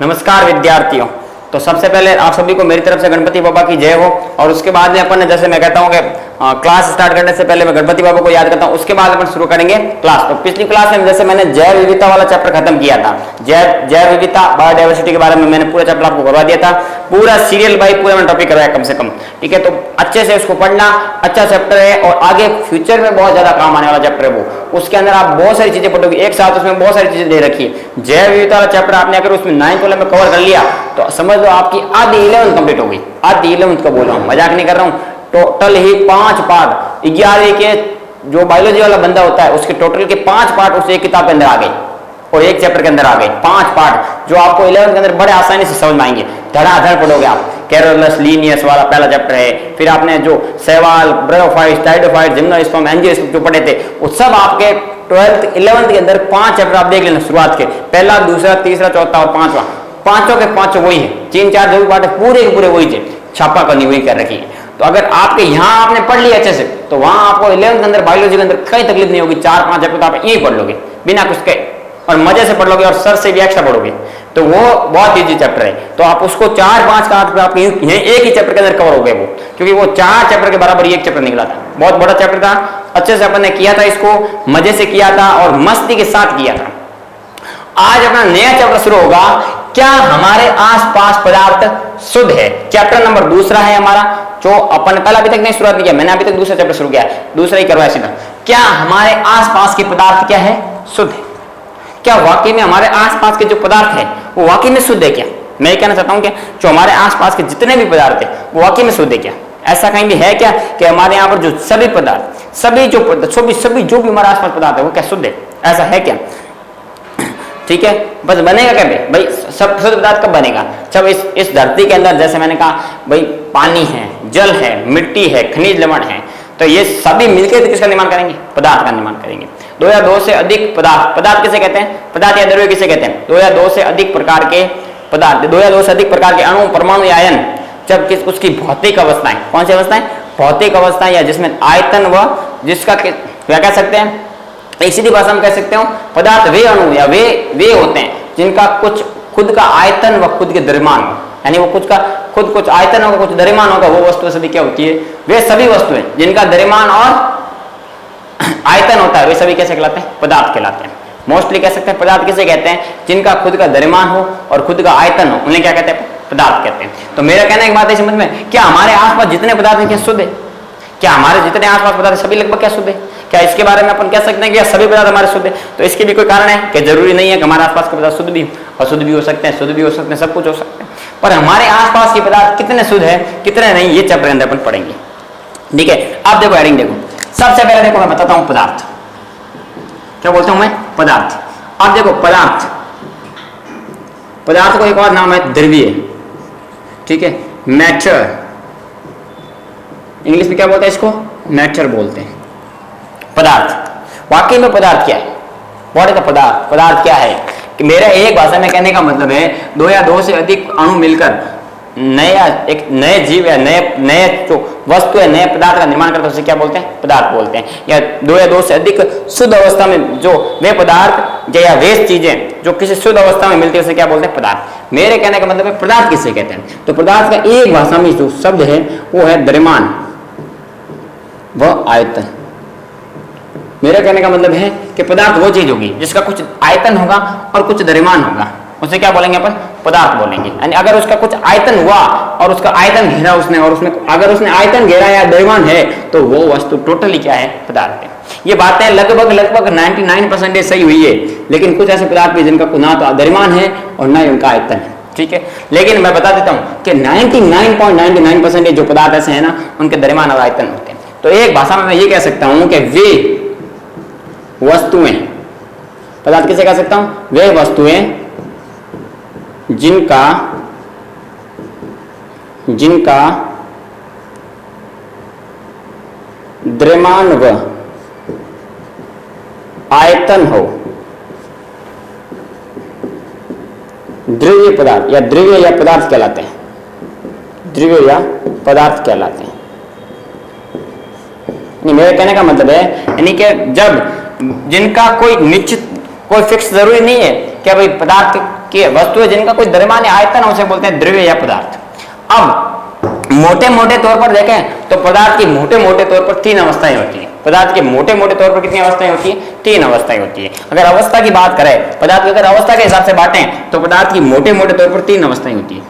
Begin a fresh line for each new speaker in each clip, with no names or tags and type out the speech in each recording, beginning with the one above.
नमस्कार विद्यार्थियों। तो सबसे पहले आप सभी को मेरी तरफ से गणपति बाबा की जय हो। और उसके बाद में अपन जैसे मैं कहता हूँ कि क्लास स्टार्ट करने से पहले मैं गणपति बाबा को याद करता हूँ, उसके बाद अपन शुरू करेंगे क्लास। तो पिछली क्लास में जैसे मैंने जैव विविधता वाला चैप्टर खत्म किया था, जैव विविधता बायोडाइवर्सिटी के बारे में मैंने पूरा चैप्टर आपको करवा दिया था, पूरा सीरियल बाई पूरा मैंने टॉपिक करवाया कम से कम। ठीक है, तो अच्छे से उसको पढ़ना, अच्छा चैप्टर है और आगे फ्यूचर में बहुत ज्यादा काम आने वाला चैप्टर है वो। उसके अंदर आप बहुत सारी चीजें पढ़ोगे एक साथ, उसमें बहुत सारी चीजें दे रखी है। जैव विविधता वाला चैप्टर आपने अगर उसमें 9th वाले में कवर कर लिया तो समझ लो आपकी आधी 11th कंप्लीट हो गई। आधी 11th का बोल रहा हूँ, मजाक नहीं कर रहा हूँ। टोटल ही 5 पार्ट 11 के जो बायोलॉजी वाला बंदा होता है उसके टोटल के 5 पार्ट उस एक किताब के अंदर आ गए और एक चैप्टर के अंदर आ गए। 5 पार्ट जो आपको 11th के अंदर बड़े आसानी से समझ में आएंगे। धड़ाधड़ पढ़ोगे आप। कैरोलस लीनियस वाला पहला चैप्टर है, फिर आपने जो सवाल, ब्रायोफाइट्स, टाइडोफाइट्स, जिम्नोस्पर्म, एंजियोस्पर्म जो पढ़े थे वो सब आपके 12th 11th के अंदर 5 चैप्टर आप देख लेना शुरुआत के, पहला, दूसरा, तीसरा, चौथा और 5वां। पांचों के पांचों वही है, 3-4 जो भी पार्ट है पूरे के पूरे वही है, छापा करनी वही कर रखी है। तो अगर आपके यहाँ आपने पढ़ लिया अच्छे से तो वहां आपको 11th के अंदर बायोलॉजी के अंदर कोई तकलीफ नहीं होगी। 4-5 चैप्टर आप यही पढ़ लोगे बिना कुछ के और मजे से पढ़ लोगे और सर से भी एक्स्ट्रा पढ़ोगे, तो वो बहुत इजी चैप्टर है। तो आप उसको 4-5 का आपके एक ही चैप्टर के अंदर कवर हो गए वो, क्योंकि वो 4 चैप्टर के बराबर एक चैप्टर निकला था। बहुत बड़ा चैप्टर था, अच्छे से अपन ने किया था, इसको मजे से किया था और मस्ती के साथ किया था। आज अपना नया चैप्टर शुरू होगा, क्या हमारे आसपास पदार्थ शुद्ध है। चैप्टर नंबर 2 है हमारा, जो अपन कल अभी तक नहीं शुरुआत नहीं किया, मैंने अभी तक दूसरा चैप्टर शुरू किया है, दूसरा ही करवाया सीधा। क्या हमारे आसपास के पदार्थ क्या है, शुद्ध है। क्या वाकई में हमारे आसपास के जो पदार्थ है वो वाकई में शुद्ध है क्या। मैं कहना चाहता हूं कि जो हमारे आसपास के जितने भी पदार्थ है वो वाकई में शुद्ध है क्या। ऐसा कहीं भी है क्या कि हमारे यहाँ पर जो सभी पदार्थ, सभी जो भी हमारे आसपास पदार्थ है वो क्या शुद्ध है, ऐसा है क्या। ठीक है, बस बनेगा क्या भाई, सब शुद्ध पदार्थ कब बनेगा, जब इस धरती के अंदर जैसे मैंने कहा भाई पानी है, जल है, मिट्टी है, खनिज लवण है, तो ये सभी मिलकर किसका निर्माण करेंगे, पदार्थ का निर्माण करेंगे। 2 या 2 से अधिक पदार्थ किसे कहते हैं, पदार्थ या द्रव्य किसे कहते हैं। 2 या 2 से अधिक प्रकार के पदार्थ, 2 या 2 से अधिक प्रकार के अणु, परमाणु या आयन, जब उसकी भौतिक अवस्थाएं, कौन सी अवस्थाएं, भौतिक अवस्थाएं, या जिसमें आयतन व जिसका क्या कह सकते हैं, एक सीधी भाषा में कह सकते हो पदार्थ वे अणु या वे होते हैं जिनका कुछ खुद का आयतन व खुद के द्रव्यमान हो, यानी वो कुछ आयतन होगा, कुछ द्रव्यमान होगा, वो वस्तु सभी क्या होती है, वे सभी वस्तुएं जिनका द्रव्यमान और आयतन होता है वे सभी कैसे कहलाते हैं, पदार्थ कहलाते हैं। मोस्टली कह सकते हैं पदार्थ किसे कहते हैं, जिनका खुद का द्रव्यमान हो और खुद का आयतन हो, उन्हें क्या कहते हैं, पदार्थ कहते हैं। तो मेरा कहने की बात है समझ में, क्या हमारे आसपास जितने पदार्थ हैं क्या शुद्ध है, क्या हमारे जितने आसपास पदार्थ सभी लगभग क्या शुद्ध है, क्या इसके बारे में अपन कह सकते हैं कि सभी पदार्थ हमारे शुद्ध है। तो इसके भी कोई कारण है कि जरूरी नहीं है कि हमारे आसपास के पदार्थ शुद्ध भी अशुद्ध भी हो सकते हैं, शुद्ध भी हो सकते हैं, सब कुछ हो सकते हैं, पर हमारे आसपास के पदार्थ कितने शुद्ध है कितने नहीं, ये चैप्टर के अंदर अपन पढ़ेंगे। ठीक है, अब देखो हेडिंग देखो, सबसे पहले देखो मैं बताता हूं पदार्थ, क्या बोलता हूं मैं, पदार्थ। अब देखो पदार्थ को एक और नाम है द्रव्य। ठीक है, मैटर, इंग्लिश में क्या बोलते हैं इसको, मैटर बोलते हैं। पदार्थ, वाकई में पदार्थ क्या है, व्हाट इज द पदार्थ, पदार्थ क्या है। कि मेरा एक भाषा में कहने का मतलब है 2 या 2 से अधिक अणु मिलकर एक नए जीव या नए जो वस्तु है, नए पदार्थ का निर्माण करते हैं, उसे क्या बोलते हैं, पदार्थ बोलते हैं। या 2 या 2 से अधिक शुद्ध अवस्था में जो वे पदार्थ या वे चीजें जो किसी शुद्ध अवस्था में मिलती है उसे क्या बोलते हैं, पदार्थ। मेरे कहने का मतलब है पदार्थ किसे कहते हैं। तो पदार्थ का एक भाषा में जो शब्द है वो है द्रव्यमान व आयतन। मेरा कहने का मतलब है कि पदार्थ वो चीज होगी जिसका कुछ आयतन होगा और कुछ द्रव्यमान होगा, उसे क्या बोलेंगे अपन, पदार्थ बोलेंगे। यानी अगर उसका कुछ आयतन हुआ और उसका आयतन घेरा उसने, और उसमें अगर उसने आयतन घेरा या द्रव्यमान है तो वो वस्तु टोटली क्या है, पदार्थ है। ये बातें लगभग 99% सही हुई है, लेकिन कुछ ऐसे पदार्थ भी जिनका ना तो द्रव्यमान है और ना ही उनका आयतन है। ठीक है, लेकिन मैं बता देता हूं कि 99.99% जो पदार्थ ऐसे है ना उनके द्रव्यमान और आयतन होते हैं। तो एक भाषा में मैं ये कह सकता हूं कि वे वस्तुएं, पदार्थ किसे कह सकता हूं, वे वस्तुएं जिनका द्रव्यमान व आयतन हो, द्रव्य पदार्थ या द्रव्य या पदार्थ कहलाते हैं, द्रव्य या पदार्थ कहलाते हैं। मेरे कहने का मतलब है यानी कि जब जिनका कोई निश्चित कोई फिक्स जरूरी नहीं है क्या भाई पदार्थ कि वस्तु है जिनका कोई द्रव्यमान या आयतन है उसे बोलते हैं द्रव्य या पदार्थ। अब मोटे मोटे तौर पर देखें तो पदार्थ की मोटे मोटे तौर पर 3 अवस्थाएं होती है। पदार्थ की मोटे मोटे तौर पर कितनी अवस्थाएं होती है? 3 अवस्थाएं होती है। अगर अवस्था की बात करें, पदार्थ की अगर अवस्था के हिसाब से बांटें तो पदार्थ की मोटे मोटे तौर पर 3 अवस्थाएं होती है।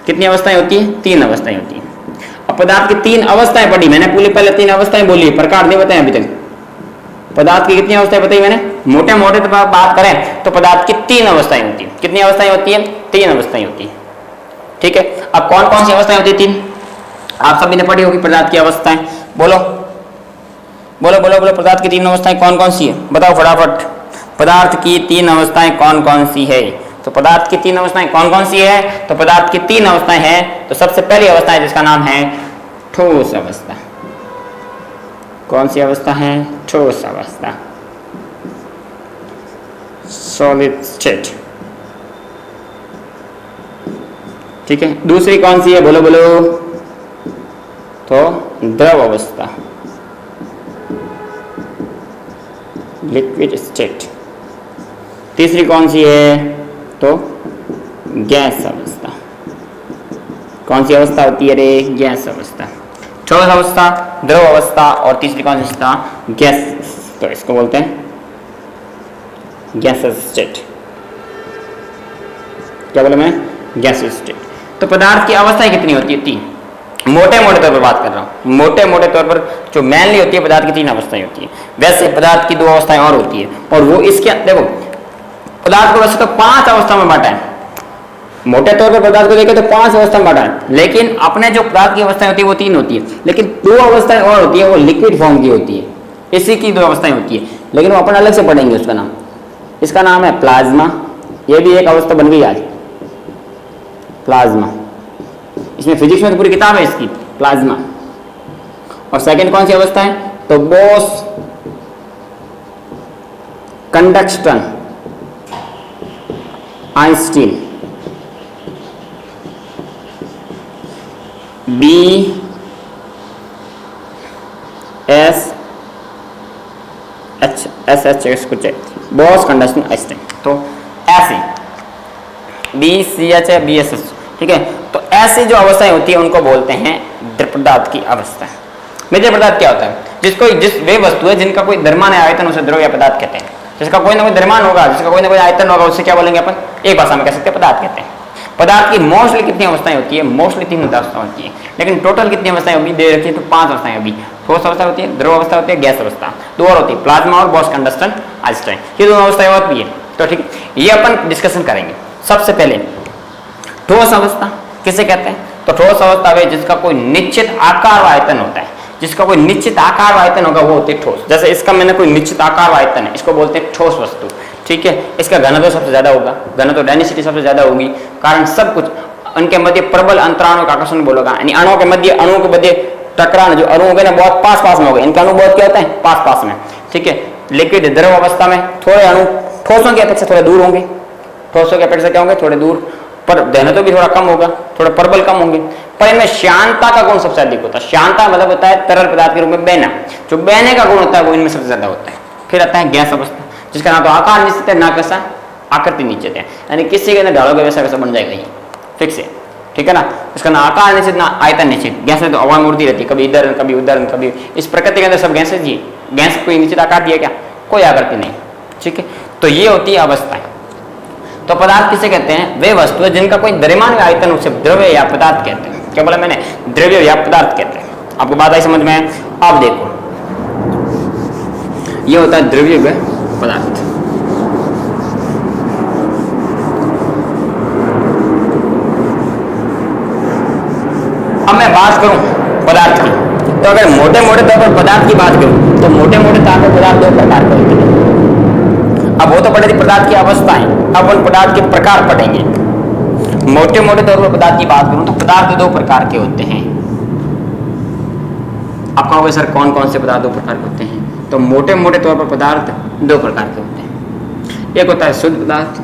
कितनी अवस्थाएं होती है? 3 अवस्थाएं होती है। अब पदार्थ की 3 अवस्थाएं पढ़ी मैंने, पूरी पहले 3 अवस्थाएं बोली, प्रकार नहीं बताए अभी तक। पदार्थ की कितनी अवस्थाएं बताई मैंने? मोटे मोटे तौर पर बात करें तो पदार्थ की 3 अवस्थाएं होती है। कितनी अवस्थाएं होती है? 3 अवस्थाएं होती है। ठीक है, अब कौन कौन सी अवस्थाएं होती है? 3 आप सभी ने पढ़ी होगी पदार्थ की अवस्थाएं। बोलो बोलो बोलो बोलो, पदार्थ की 3 अवस्थाएं कौन कौन सी है? बताओ फटाफट। पदार्थ की 3 अवस्थाएं कौन कौन सी है? तो पदार्थ की 3 अवस्थाएं कौन कौन सी है? तो पदार्थ की 3 अवस्थाएं हैं। तो सबसे पहली अवस्था है जिसका नाम है ठोस अवस्था। कौन सी अवस्था है? ठोस अवस्था, सॉलिड स्टेट। ठीक है, दूसरी कौन सी है? बोलो बोलो। तो द्रव अवस्था, लिक्विड स्टेट। तीसरी कौन सी है? तो गैस अवस्था। कौन सी अवस्था होती है रे? गैस अवस्था। ठोस अवस्था, द्रव अवस्था और तीसरी कौन सी अवस्था? गैस। तो इसको बोलते हैं गैसेस स्टेट। क्या बोला मैं? Gases state. तो पदार्थ की अवस्थाएं कितनी होती है? 3। मोटे मोटे तौर पर बात कर रहा हूं, मोटे मोटे तौर पर जो मेनली होती है पदार्थ की 3 अवस्थाएं होती है। वैसे पदार्थ की 2 अवस्थाएं और होती है, और वो इसके देखो पदार्थ को वैसे तो 5 अवस्था में बांटा है। मोटे तौर पर पदार्थ को देखें तो 5 अवस्था में बांटा है, लेकिन अपने जो पदार्थ की अवस्थाएं होती है वो 3 होती है, लेकिन 2 अवस्थाएं और होती है, वो लिक्विड फॉर्म की होती है। इसी की 2 अवस्थाएं होती है, लेकिन वो अपन अलग से पढ़ेंगे उसका नाम। इसका नाम है प्लाज्मा। ये भी एक अवस्था बन गई आज, प्लाज्मा। इसमें फिजिक्स में तो पूरी किताब है इसकी, प्लाज्मा। और सेकंड कौन सी अवस्था है? तो बोस कंडक्शन आइंस्टीन, BSH कुछ है, बोस कंडक्शन आइंस्टीन। तो ऐसे BCH है, BSH। ठीक है, तो ऐसी जो अवस्थाएं होती है उनको बोलते हैं द्रव पदार्थ की अवस्था। द्रव पदार्थ क्या होता है? जिस वे वस्तु है जिनका कोई द्रव्यमान या आयतन, उसे द्रव या पदार्थ कहते हैं। जिसका कोई ना कोई द्रव्यमान होगा, जिसका कोई ना कोई आयतन होगा, उससे क्या बोलेंगे अपन? एक भाषा में कह सकते हैं पदार्थ कहते हैं। पदार्थ की मोस्टली कितनी अवस्थाएं होती है? मोस्टली 3 अवस्था होती है, लेकिन टोटल कितनी अवस्थाएं होगी दे रखी है? तो 5 अवस्थाएं अभी। ठोस अवस्था होती है, द्रव अवस्था होती है, गैस अवस्था। 2 और होती है, प्लाज्मा और बोस कंडक्शन आइंस्टीन। ये 2 अवस्थाएं और भी है। तो ठीक, ये अपन डिस्कशन करेंगे। सबसे पहले ठोस अवस्था किसे कहते हैं? तो ठोस अवस्था है जिसका कोई निश्चित आकार व आयतन होता है। जिसका कोई निश्चित आकार व आयतन होगा वो होते हैं ठोस। जैसे इसका मैंने कोई निश्चित आकार व आयतन है, इसको बोलते हैं ठोस वस्तु। ठीक है, इसका घनत्व सबसे ज्यादा होगा, घनत्व डेंसिटी सबसे ज्यादा होगी, कारण सब कुछ उनके मध्य प्रबल अंतराणु का आकर्षण बोलेगा। यानी अणुओं के मध्य टकराना, जो अणु हो गए ना बहुत पास पास में हो गए, इनके अणु बहुत क्या होते हैं? पास पास में। ठीक है, लिक्विड द्रव अवस्था में थोड़े अणु ठोसों की अपेक्षा थोड़े दूर होंगे। ठोसों की अपेक्षा क्या होंगे? थोड़े दूर, पर घनत्व भी थोड़ा कम होगा, थोड़ा प्रबल कम होंगे। पर इनमें श्यानता का गुण सबसे अधिक होता है। श्यानता मतलब होता है तरल पदार्थ के रूप में बहना। जो बहने का गुण होता है वो इनमें सबसे ज्यादा होता है। फिर आता है गैस अवस्था, जिसका ना तो आकार निश्चित है ना कैसा आकृति निश्चित है, यानी किसी के ना ढालोगे वैसा वैसा बन जाएगा, ये फिक्स है। ठीक है ना, इसका ना आकार निश्चित ना आयतन निश्चित। गैस में तो हवा में उड़ती रहती है, कभी इधर कभी उधर कभी। इस प्रकृति के अंदर सब गैसें जी, गैस कोई निश्चित आकार दिया क्या? कोई आकृति नहीं। ठीक है, तो ये होती है अवस्थाएं। तो पदार्थ किसे कहते हैं? वे वस्तु है जिनका कोई द्रव्यमान या आयतन, उसे द्रव्य या पदार्थ कहते हैं। क्या बोला मैंने? द्रव्य या पदार्थ कहते हैं। आपको बात आई समझ में? अब देखो, ये होता है द्रव्य व पदार्थ। अब मैं बात करूं पदार्थ की, तो अगर मोटे मोटे तौर पर पदार्थ की बात करूं तो मोटे मोटे तौर पर पदार्थ 2 प्रकार के होते हैं। अब वो तो पढ़े थे पदार्थ की अवस्थाएं, अब उन पदार्थ के प्रकार पढ़ेंगे। मोटे मोटे तौर पर पदार्थ की बात करूं तो पदार्थ 2 प्रकार के होते हैं। आप कहोगे सर कौन कौन से पदार्थ 2 प्रकार के होते हैं? तो मोटे मोटे तौर पर पदार्थ 2 प्रकार के होते हैं। एक होता है शुद्ध पदार्थ,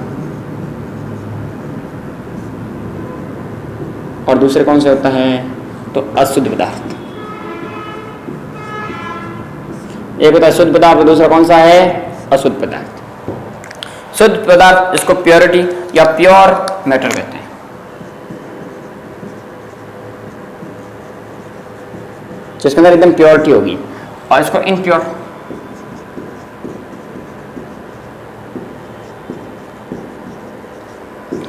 और दूसरे कौन से होता है? तो अशुद्ध पदार्थ। एक होता है शुद्ध पदार्थ और दूसरा कौन सा है? अशुद्ध पदार्थ। शुद्ध पदार्थ जिसको प्योरिटी या प्योर मैटर कहते हैं। जिसके अंदर एकदम प्योरिटी होगी, और इसको इनप्योर।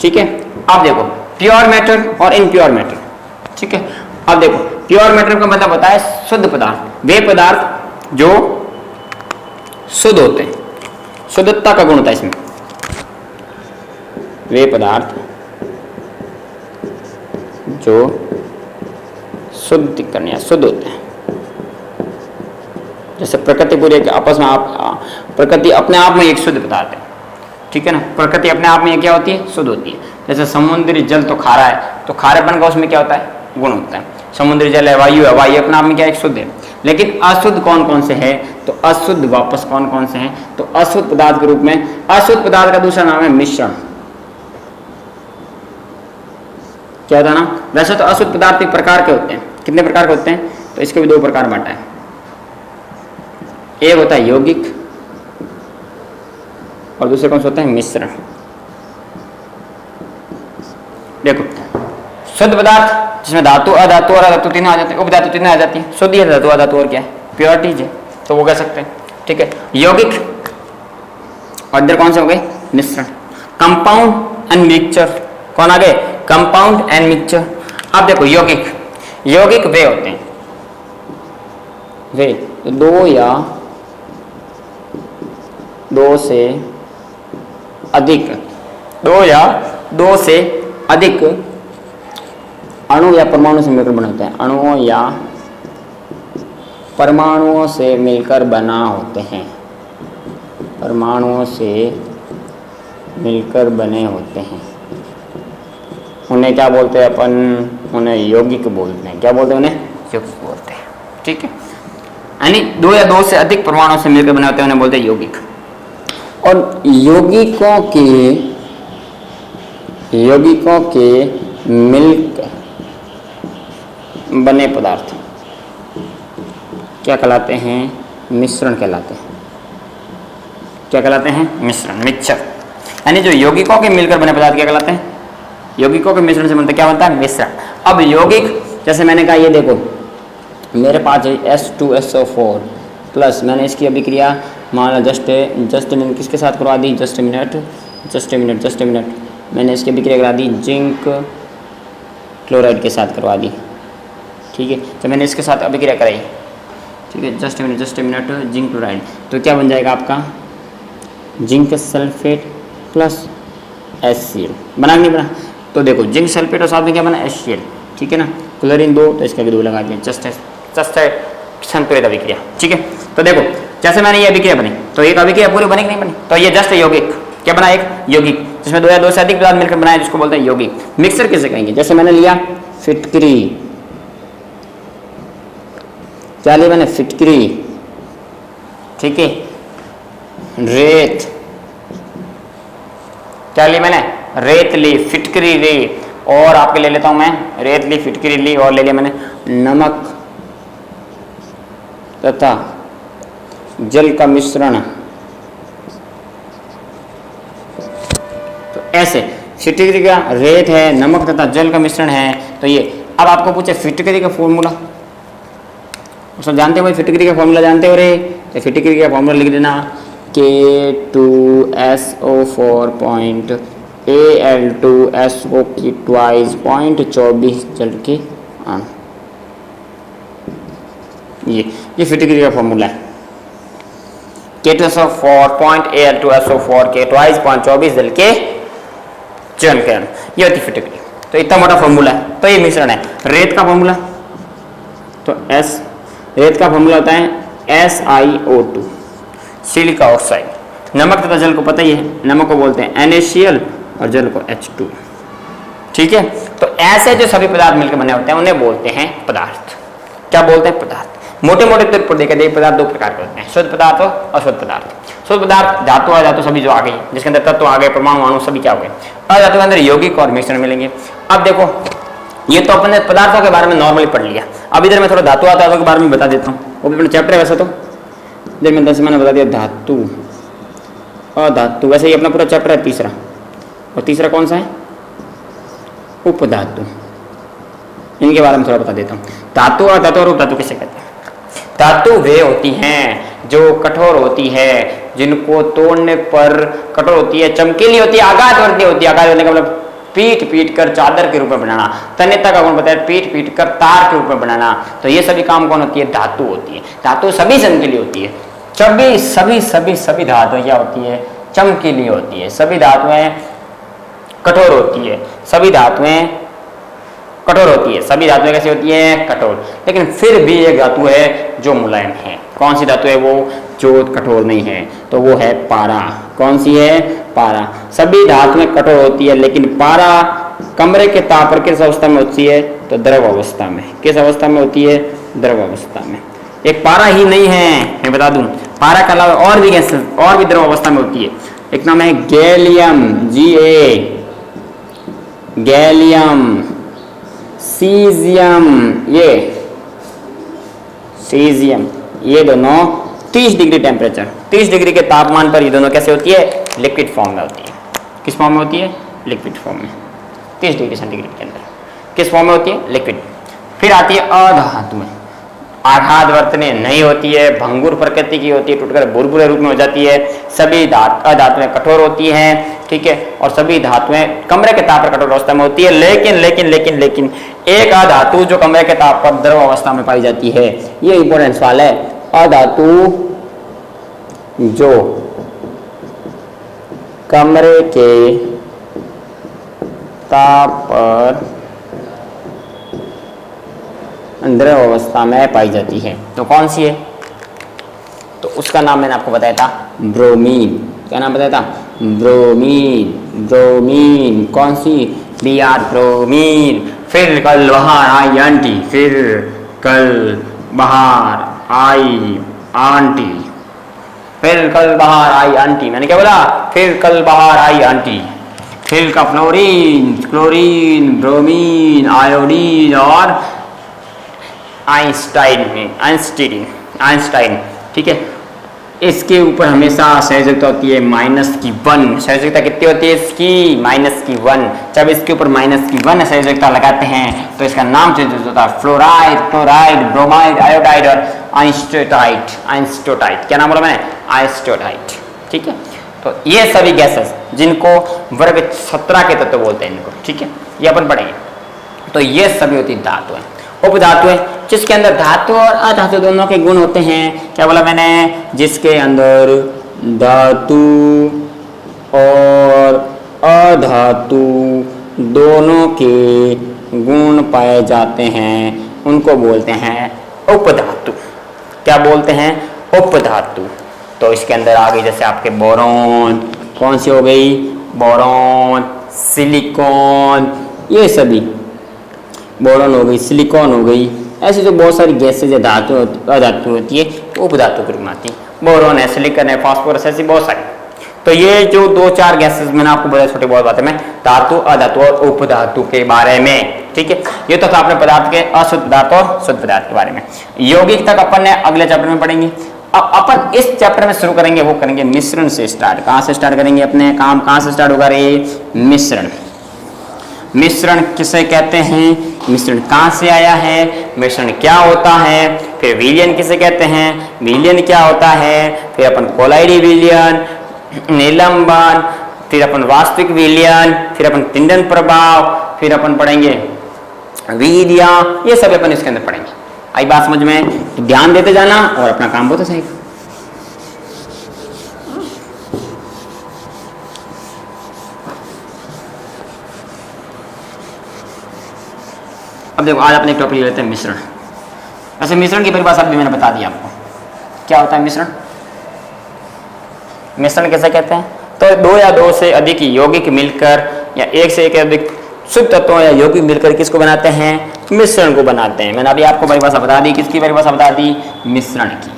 ठीक है, अब देखो प्योर मैटर और इनप्योर मैटर। ठीक है, अब देखो प्योर मैटर का मतलब होता है शुद्ध पदार्थ, वे पदार्थ जो शुद्ध होते हैं, शुद्धता का गुण होता है इसमें। वे पदार्थ जो शुद्ध करने शुद्ध होते हैं, जैसे प्रकृति पूरी आपस में प्रकृति अपने आप में एक शुद्ध पदार्थ है। ठीक है ना, प्रकृति अपने आप में क्या होती है? शुद्ध होती है। जैसे समुद्री जल तो खारा है, तो खारेपन का उसमें क्या होता है? गुण होता है। समुद्री जल है, वायु है, वायु अपने आप में क्या एक शुद्ध है। लेकिन अशुद्ध कौन कौन से हैं? तो अशुद्ध वापस कौन कौन से हैं? तो अशुद्ध पदार्थ के रूप में, अशुद्ध पदार्थ का दूसरा नाम है मिश्रण। क्या होता है ना, वैसे तो अशुद्ध पदार्थ एक प्रकार के होते हैं। कितने प्रकार के होते हैं? तो इसके भी दो प्रकार बांटा है। एक होता है यौगिक और दूसरे कौन सा होता है? मिश्रण। देखो शुद्ध पदार्थ जिसमें धातु, अधातु और अधातु तीनों आ जाते हैं, उपधातु तीनों आ जाती है। शुद्ध है धातु, अधातु और क्या है? प्योरिटीज है, तो वो कह सकते हैं। ठीक है, यौगिक और इधर कौन से हो गए? मिश्रण। कंपाउंड एंड मिक्सचर, कौन आ गए? Compound and mixture. अब देखो यौगिक, यौगिक वे होते हैं, वे दो या दो से अधिक, दो या दो से अधिक अणु या परमाणु से मिलकर बने होते हैं। अणुओं या परमाणुओं से मिलकर बना होते हैं, परमाणुओं से मिलकर बने होते हैं। उन्हें क्या बोलते हैं अपन? उन्हें यौगिक बोलते हैं। क्या बोलते हैं? उन्हें यौगिक बोलते हैं। ठीक है, यानी दो या दो से अधिक परमाणुओं से मिलकर बने होते हैं, उन्हें बोलते हैं यौगिक। और यौगिकों के मिलकर बने पदार्थ क्या कहलाते हैं? मिश्रण कहलाते हैं। क्या कहलाते हैं? मिश्रण, मिक्सचर। यानी जो यौगिकों के मिलकर बने पदार्थ क्या कहलाते हैं? यौगिकों के मिश्रण से बनता क्या बनता है? मिश्रण। अब यौगिक, जैसे मैंने कहा, ये देखो मेरे पास है H2SO4 प्लस, मैंने इसकी अभिक्रिया मान लो जस्ट मिनट किसके साथ करवा दी? जस्ट मिनट मैंने इसकी अभिक्रिया करा दी जिंक क्लोराइड के साथ करवा दी। ठीक है, तो मैंने इसके साथ अभिक्रिया कराई। ठीक है, जस्ट मिनट जिंक क्लोराइड, तो क्या बन जाएगा आपका? Zinc sulphate plus HCl। बना नहीं बना? तो देखो जिंक सल्फेट और साथ में क्या बना? HCl। ठीक है ना, क्लोरीन 2, तो इसका भी 2 लगा दिया। जस्ट संतुलित अभिक्रिया। ठीक है, तो देखो जैसे मैंने ये अभिक्रिया बनी, तो एक अभिक्रिया पूरी बनी कि नहीं बनी? तो ये जस्ट यौगिक क्या बना? एक यौगिक जिसमें दो या दो से अधिक पदार्थ मिलकर बनाए, जिसको बोलते हैं यौगिक। मिक्सर किसे कहेंगे? जैसे मैंने लिया फिटकरी, क्या लिया मैंने? फिटकरी। ठीक है, रेत, क्या ली मैंने? रेत ली, फिटकरी ली, और आपके ले लेता हूं मैं, रेत ली, फिटकरी ली, और ले लिया मैंने नमक तथा जल का मिश्रण। तो ऐसे फिटकरी का, रेत है, नमक तथा जल का मिश्रण है। तो ये अब आपको पूछे फिटकरी का फॉर्मूला, सब जानते हो भाई? फिटकरी का फॉर्मूला जानते हो रे? तो फिटकरी का फॉर्मूला लिख देना, K2SO4 Al2SO की ट्वाइस 0.24 जल के अणु। ये फिटकरी का फॉर्मूला है। K2SO4 Al2SO4 के ट्वाइस 0.24 जल के जल के अणु, ये होती फिटकरी। तो इतना मोटा फॉर्मूला है। तो ये मिश्रण है। रेत का फॉर्मूला, तो रेत का फॉर्मूला होता है SiO2, सिलिका ऑक्साइड। नमक तथा जल को पता ही है, नमक को बोलते हैं NaCl और जल को H2। ठीक है, तो ऐसे जो सभी पदार्थ मिलकर बने होते हैं उन्हें बोलते हैं पदार्थ। क्या बोलते हैं? पदार्थ। मोटे मोटे तौर पर देखा जाए पदार्थ दो प्रकार के होते हैं, शुद्ध पदार्थ और अशुद्ध पदार्थ। शुद्ध पदार्थ धातु और अधातु सभी जो आ गई, जिसके अंदर तत्व आ गए, परमाणु अणु सभी क्या हो गए। अधातु के अंदर यौगिक और मिश्रण मिलेंगे। अब देखो ये तो अपने पदार्थों के बारे में नॉर्मली पढ़ लिया। अब इधर मैं थोड़ा धातु अधातु के बारे में बता देता हूँ। वो भी अपना चैप्टर है वैसे तो, इधर में 10 मैंने बता दिया धातु अधातु, वैसे ये अपना पूरा चैप्टर है तीसरा, और तीसरा कौन सा है? उपधातु। इनके बारे में थोड़ा बता देता हूँ। धातु, अधातु और उपधातु किसे कहते हैं? धातु वे होती हैं जो कठोर होती है, जिनको तोड़ने पर कठोर होती है, चमकीली होती है, आघातवर्ती होती है। आघात होने का मतलब पीट पीट कर चादर के रूप में बनाना। तन्यता का गुण बताया, पीट पीट कर तार के रूप में बनाना। तो ये सभी काम कौन होती है? धातु होती है। धातु सभी चमकीली होती है। सभी धातुएं क्या होती है? चमकीली होती है। सभी धातुएं कठोर होती है। सभी धातुएं कठोर होती है। सभी धातुएं कैसी होती है? कठोर। लेकिन फिर भी एक धातु है जो मुलायम है। कौन सी धातु है वो? जो कठोर नहीं है, तो वो है पारा। कौन सी है? पारा। सभी धातुएं कठोर होती है, लेकिन पारा कमरे के ताप पर किस अवस्था में होती है? तो द्रव अवस्था में। किस अवस्था में होती है? द्रव अवस्था में। एक पारा ही नहीं है, मैं बता दूं, पारा के अलावा और भी गैसेस और भी द्रव अवस्था में होती है। एक नाम है गैलियम, Ga, गैलियम, सीजियम, ये दोनों 30 डिग्री टेम्परेचर, 30 डिग्री के तापमान पर ये दोनों कैसे होती है? लिक्विड फॉर्म में होती है। किस फॉर्म में होती है? लिक्विड फॉर्म में। 30 डिग्री सेंटीग्रेड के अंदर किस फॉर्म में होती है? लिक्विड। फिर आती है अधातुएं। आघात वर्तने नहीं होती है, भंगुर प्रकृति की होती है, टूटकर बुरबुरे रूप में हो जाती है। सभी अधातुएं कठोर होती हैं, ठीक है, और सभी धातुएं कमरे के ताप पर कठोर अवस्था में होती है। लेकिन एक अधातु जो कमरे के ताप पर द्रव अवस्था में पाई जाती है, ये इंपॉर्टेंट सवाल है। अधातु जो कमरे के ताप पर द्रव अवस्था में पाई जाती है, तो कौन सी है? तो उसका नाम मैंने आपको बताया था ब्रोमीन। क्या नाम बताया था? ब्रोमीन। कौन सी? Br bromine. फिर कल बाहर आई आंटी, फिर कल बाहर आई आंटी, फिर कल बाहर आई आंटी। मैंने क्या बोला? फिर कल बाहर आई आंटी। फिर का फ्लोरीन, क्लोरीन, ब्रोमीन, आयोडीन और आइंस्टाइन, ठीक है। इसके ऊपर हमेशा सहयोगिता होती है -1। सहयोगिता कितनी होती है इसकी? -1। जब इसके ऊपर -1 सहयोगिता लगाते हैं तो इसका नाम चेंज होता है फ्लोराइड, क्लोराइड, ब्रोमाइड, आयोडाइड और आइंस्टोटाइट। क्या नाम बोला मैंने? आइंस्टोटाइट, ठीक है। तो ये सभी गैसेस जिनको वर्ग 17 के तत्व बोलते हैं इनको, ठीक है, ये अपन पढ़ेंगे। तो ये सभी होती धातुएं, उपधातुएं, जिसके अंदर धातु और अधातु दोनों के गुण होते हैं। क्या बोला मैंने? जिसके अंदर धातु और अधातु दोनों के गुण पाए जाते हैं, उनको बोलते हैं उपधातु। क्या बोलते हैं? उपधातु। तो इसके अंदर आ गई जैसे आपके बोरॉन, कौन सी हो गई? बोरॉन, सिलिकॉन, ये सभी, बोरॉन हो गई, सिलिकॉन हो गई, ऐसी जो बहुत सारी गैसेज है धातु अधातु होती है, उपधातु के रूप में आती है। बोरॉन है, सिलिकॉन है, फास्फोरस, ऐसी बहुत सारी। तो ये जो 2-4 गैसेज मैंने आपको बताया छोटी बहुत बातें में धातु, अधातु और उपधातु के बारे में, ठीक है। ये तो था अपने पदार्थ के अशुद्ध पदार्थ और शुद्ध पदार्थ के बारे में। यौगिक तक अपन ने अगले चैप्टर में पढ़ेंगे। अब अपन इस चैप्टर में शुरू करेंगे, वो करेंगे मिश्रण से स्टार्ट। कहाँ से स्टार्ट करेंगे? अपने काम कहाँ से स्टार्ट होगा रे? मिश्रण। मिश्रण किसे कहते हैं? मिश्रण कहाँ से आया है? मिश्रण क्या होता है? फिर विलयन किसे कहते हैं? विलयन क्या होता है? फिर अपन कोलाइडी विलयन, निलंबन, फिर अपन वास्तविक विलयन, फिर अपन तिंडन प्रभाव, फिर अपन पढ़ेंगे वीर्या, ये सब अपन इसके अंदर पढ़ेंगे। आई बात समझ में? तो ध्यान देते जाना और अपना काम होता सही। अब देखो, आज अपने एक टॉपिक लेते हैं मिश्रण। वैसे मिश्रण की परिभाषा भी मैंने बता दी आपको। क्या होता है मिश्रण? मिश्रण कैसे कहते हैं? तो 2 या 2 से अधिक यौगिक मिलकर या 1 से 1 अधिक शुद्ध तत्वों या यौगिक मिलकर किसको बनाते हैं? मिश्रण को बनाते हैं। मैंने अभी आपको परिभाषा बता दी। किसकी परिभाषा बता दी? मिश्रण की।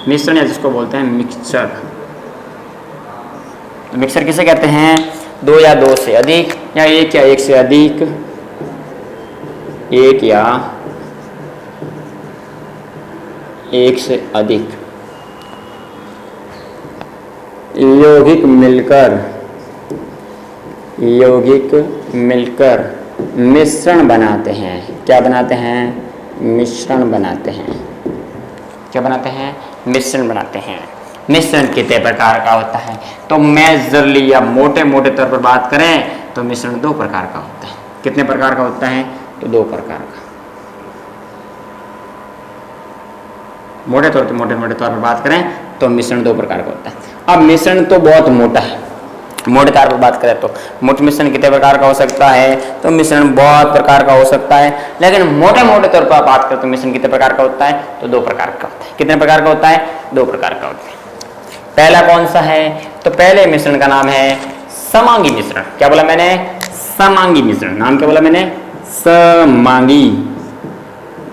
मिश्रण या जिसको बोलते हैं मिक्सचर। तो मिक्सचर किसे कहते हैं? 2 या 2 से अधिक या 1 या 1 से अधिक, 1 या 1 से अधिक यौगिक मिलकर मिश्रण बनाते हैं। क्या बनाते हैं? मिश्रण बनाते हैं। क्या बनाते हैं? मिश्रण बनाते हैं। मिश्रण कितने प्रकार का होता है? तो मेजरली या मोटे मोटे तौर पर बात करें तो मिश्रण 2 प्रकार का होता है। कितने प्रकार का होता है? तो 2 प्रकार का। मोटे तौर पर बात करें तो मिश्रण 2 प्रकार का होता है। अब मिश्रण तो बहुत मोटा है, मोटे तौर पर बात करें तो मोटे मिश्रण कितने प्रकार का हो सकता है? तो मिश्रण बहुत प्रकार का हो सकता है, लेकिन मोटे मोटे तौर पर बात करें तो मिश्रण कितने प्रकार का होता है? तो 2 प्रकार का होता है। कितने प्रकार का होता है? 2 प्रकार का होता है। पहला कौन सा है? तो पहले मिश्रण का नाम है समांगी मिश्रण। क्या बोला मैंने? समांगी मिश्रण। नाम क्या बोला मैंने? समांगी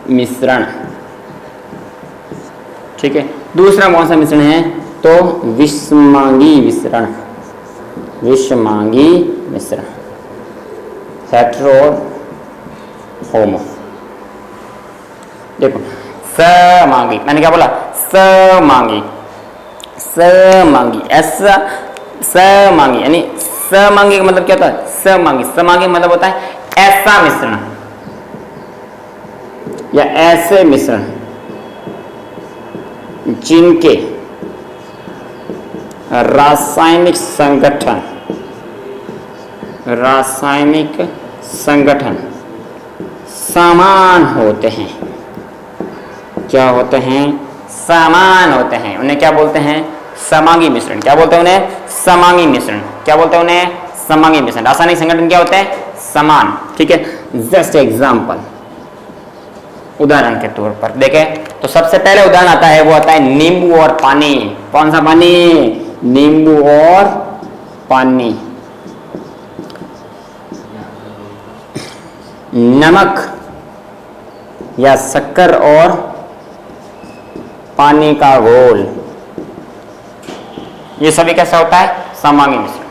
मिश्रण। ठीक है। दूसरा कौन सा मिश्रण है? तो विषमांगी मिश्रण। विषमांगी मिश्रण, हेटेरो और होमो। देखो समांगी, मैंने क्या बोला? समांगी, समांगी, ऐसा समांगी यानी समांगी का मतलब क्या होता है? समांगी, समांगी मतलब होता है ऐसा मिश्रण या ऐसे मिश्रण जिनके रासायनिक संगठन समान होते हैं। क्या होते हैं? समान होते हैं। उन्हें क्या बोलते हैं? समांगी मिश्रण। क्या बोलते हैं उन्हें? समांगी मिश्रण। क्या बोलते हैं उन्हें? समांगी मिश्रण। रासायनिक संगठन क्या होते हैं? समान। ठीक है। जस्ट एग्जाम्पल, उदाहरण के तौर पर देखें तो सबसे पहले उदाहरण आता है, वो आता है नींबू और पानी। कौन सा पानी? नींबू और पानी। नमक या शक्कर और पानी का घोल, ये सभी कैसा होता है? समांगी मिश्रण।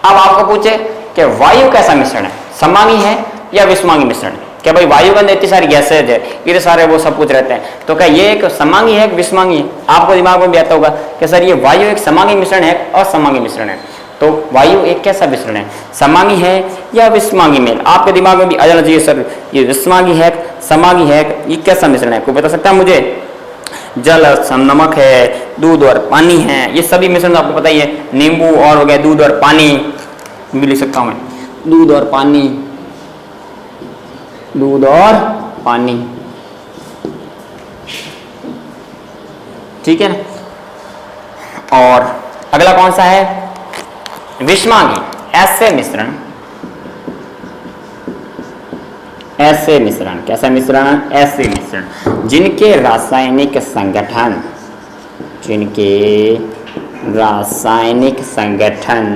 अब आपको पूछे कि वायु कैसा मिश्रण है? समांगी है या विषमांगी मिश्रण? क्या भाई वायु के अंदर इतनी सारी गैसेज है, इतने सारे वो सब कुछ रहते हैं, तो क्या ये एक समांगी है, एक विषमांगी है? आपको दिमाग में भी आता होगा कि सर ये वायु एक समांगी मिश्रण है और समांगी मिश्रण है। तो वायु एक कैसा मिश्रण है? समांगी है या विषमांगी में? आपके दिमाग में भी आ जाना चाहिए सर ये विषमांगी है, समांगी है, ये कैसा मिश्रण है? कोई बता सकता है मुझे? जल, नमक है, दूध और पानी है, ये सभी मिश्रण आपको पता ही है। नींबू और हो गया दूध और पानी, भी लिख सकता हूं मैं, दूध और पानी, दूध और पानी। ठीक है ना। और अगला कौन सा है? विषमांगी, ऐसे मिश्रण। ऐसे मिश्रण, कैसा मिश्रण? ऐसे मिश्रण जिनके रासायनिक संगठन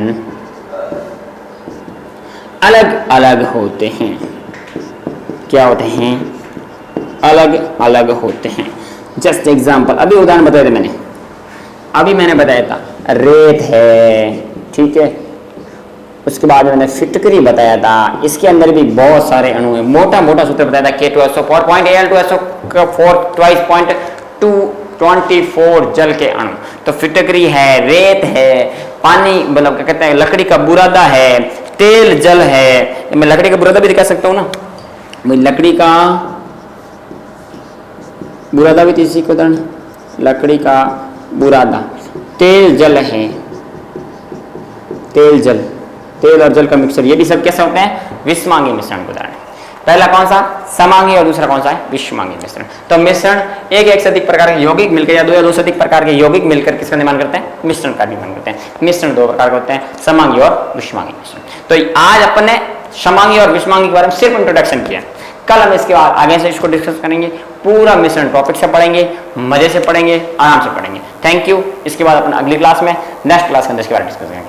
अलग अलग होते हैं। क्या होते हैं? अलग अलग होते हैं। जस्ट एग्जाम्पल, अभी उदाहरण बताया था मैंने, अभी मैंने बताया था रेत है, ठीक है, उसके बाद मैंने फिटकरी बताया था, इसके अंदर भी बहुत सारे अणु हैं। मोटा मोटा सूत्र बताया था K2SO 4.Al2SO 4 जल के अणु। तो फिटकरी है, रेत है, पानी मतलब क्या कहते हैं, लकड़ी का बुरादा है, तेल जल है। मैं लकड़ी का बुरादा भी दिखा सकता हूँ ना, लकड़ी का बुरादा भी इसी को उदाहरण, लकड़ी का बुरादा, तेल जल है, तेल जल, तेल और जल का मिक्सचर, ये भी सब कैसे होते हैं? विषमांगी मिश्रण के उदाहरण। पहला कौन सा? समांगी, और दूसरा कौन सा है? विषमांगी मिश्रण। तो मिश्रण एक से अधिक प्रकार के यौगिक मिलकर या दो से अधिक प्रकार के यौगिक मिलकर किसका निर्माण करते हैं? मिश्रण का निर्माण करते हैं। मिश्रण 2 प्रकार के होते हैं, समांगी और विषमांगी मिश्रण। तो आज अपन ने समांगी और विषमांगी के बारे में सिर्फ इंट्रोडक्शन किया। कल हम इसके बाद आगे से इसको डिस्कस करेंगे, पूरा मिश्रण टॉपिक से पढ़ेंगे, मजे से पढ़ेंगे, आराम से पढ़ेंगे। Thank you. इसके बाद अपन अगली क्लास में नेक्स्ट क्लास के अंदर इसके बारे में डिस्कस करेंगे।